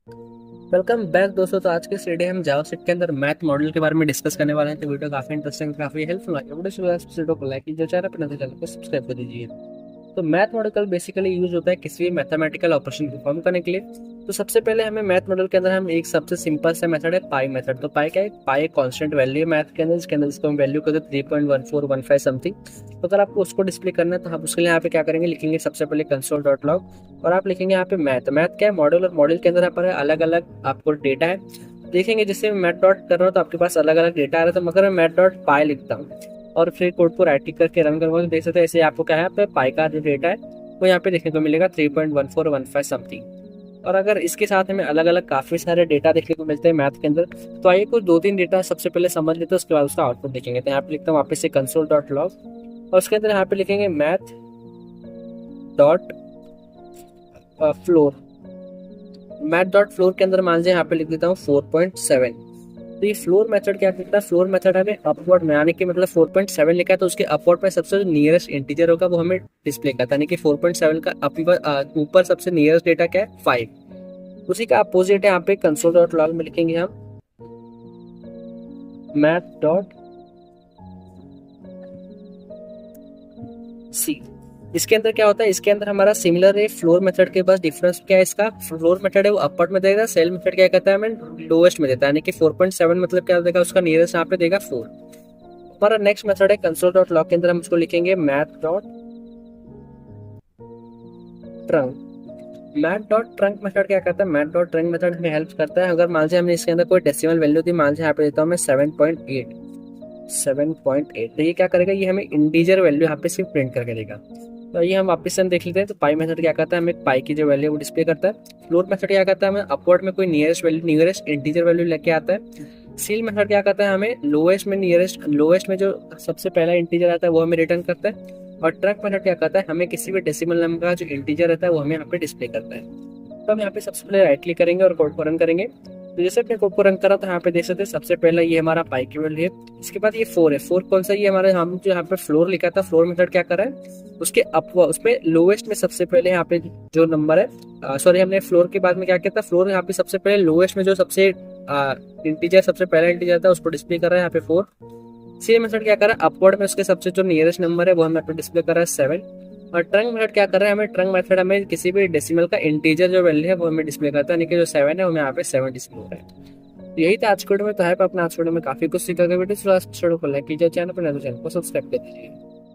Welcome back दोस्तों। तो आज के इस वीडियो हम जावास्क्रिप्ट के अंदर मैथ मॉडल के बारे में डिस्कस करने वाले हैं। तो वीडियो काफी इंटरेस्टिंग, काफी हेल्पफुल है। वीडियो को लाइक कीजिए, चैनल पर नए चैनल को सब्सक्राइब कर दीजिए। तो मैथ मॉडल बेसिकली यूज होता है किसी भी मैथमेटिकल ऑपरेशन परफॉर्म करने के लिए। तो सबसे पहले हमें मैथ मॉडल के अंदर हम एक सबसे सिंपल सा मेथड है पाई मेथड। तो पाई क्या है? पाई एक कांस्टेंट वैल्यू है मैथ के अंदर, जिसके अंदर इसको हम वैल्यू करते हैं 3.1415 समथिंग। तो अगर आपको उसको डिस्प्ले करना है तो आप उसके लिए यहाँ पे क्या करेंगे, लिखेंगे सबसे पहले कंसोल डॉट लॉग और आप लिखेंगे यहाँ पे मैथ। मैथ क्या है? मॉडल। और मॉडल के अंदर यहाँ पर अलग अलग आपको डेटा है। देखेंगे जैसे मैं मैथ डॉट कर रहा हूँ तो आपके पास अलग अलग डेटा आ रहा है। तो मगर मैं मैथ डॉट पाई लिखता हूँ और फिर कोड को राइट क्लिक करके रन करूँगा तो देख सकते हैं ऐसे आपको क्या है, यहाँ पे पाई का जो डेटा है वो यहाँ पे देखने को मिलेगा 3.1415 समथिंग। और अगर इसके साथ हमें अलग अलग काफ़ी सारे डेटा देखने को मिलते हैं मैथ के अंदर, तो आइए कुछ दो तीन डेटा सबसे पहले समझ लेते हैं, उसके बाद उसका आउटपुट देखेंगे। तो यहाँ पे लिखता हूँ वापस से कंसोल डॉट लॉग और उसके अंदर यहाँ पे लिखेंगे math dot floor. Math dot floor के अंदर मान लीजिए यहाँ पे लिख देता हूँ 4.7। तो ये फ्लोर मेथड क्या करता है? फ्लोर मेथड हमें अपवर्ड में, यानी कि मतलब 4.7 लिखा है तो उसके अपवर्ड में सबसे जो नियरेस्ट इंटीजर होगा वो हमें डिस्प्ले करता है। यानी कि 4.7 का ऊपर सबसे नियरेस्ट डेटा क्या है? 5। उसी का अपोजिट है यहाँ पे कंसोल डॉट लॉग में लिखेंगे हम मैथ डॉट सी। इसके अंदर क्या होता है? इसके अंदर हमारा सिमिलर है फ्लोर मेथड के पास। डिफरेंस क्या है इसका? फ्लोर मेथड है वो अपर्ड में देगा, सेल मेथड क्या कहता है हमें लोएस्ट में देता है। यानी कि 4.7 मतलब क्या देगा? उसका नियरेस्ट यहाँ पे देगा 4। हमारा नेक्स्ट मेथड है कंसोल डॉट लॉग के अंदर हम उसको लिखेंगे math dot trunk. Math dot trunk method क्या करता है? मैथ डॉट ट्रंक मेथड हमें हेल्प करता है अगर मान लीजिए हमने इसके अंदर कोई डेसिमल वैल्यू दी, मान लीजिए यहाँ पे देता हूँ मैं 7.8। तो ये क्या करेगा? ये हमें इंटीजर वैल्यू यहाँ पे सिर्फ प्रिंट करके देगा। तो ये हम वापस से हम देख लेते हैं। तो पाई मेथड क्या करता है? हमें पाई की जो वैल्यू है वो डिस्प्ले करता है। फ्लोट मेथड क्या करता है? हमें अपवर्ड में कोई nearest value, nearest integer value लेके आता है। सील मेथड क्या करता है? हमें लोएस्ट में, लोएस्ट में जो सबसे पहला इंटीजर आता है वो हमें रिटर्न करता है। और ट्रक मेथड क्या करता है? हमें किसी भी डेसिमल नंबर का जो इंटीजर रहता है वो हमें यहाँ पे डिस्प्ले करता है। तो हम यहाँ पे सबसे पहले राइट क्लिक करेंगे और कोड को रन करेंगे। तो जैसे अपने कोड को रन करा तो यहाँ पे देख सकते हैं सबसे पहला ये हमारा पाई की वैल्यू है। इसके बाद ये 4 है। 4 कौन सा? ये हमारे हम जो यहाँ पे फ्लोर लिखा था, फ्लोर मेथड क्या कर रहा है? उसके उसमें लोएस्ट में सबसे पहले यहाँ पे जो नंबर है, सॉरी हमने फ्लोर के बाद में क्या किया था? फ्लोर यहाँ पे सबसे पहले लोएस्ट में जो सबसे इंटीजर, सबसे पहला इंटीजर था उसको डिस्प्ले कर रहा है यहाँ पे 4। सी मेथड क्या कर रहा है? अपवर्ड में उसके सबसे जो नियरेस्ट नंबर है वो हमें डिस्प्ले कर रहा है 7। और ट्रंक मेथड क्या कर रहा है? हमें ट्रंक मेथड हमें किसी भी डेसिमल का इंटीजर जो वैल्यू है वो हमें डिस्प्ले करता है। यानी कि जो 7 है वो हमें यहाँ पे 7 डिस्प्ले हो रहा है। तो यही था आज के वीडियो में। तो है अपना आज वीडियो में काफी कुछ सीखा गया। वीडियो को लाइक कीजिए, चैनल पर नए तो चैनल को सब्सक्राइब कर दीजिए।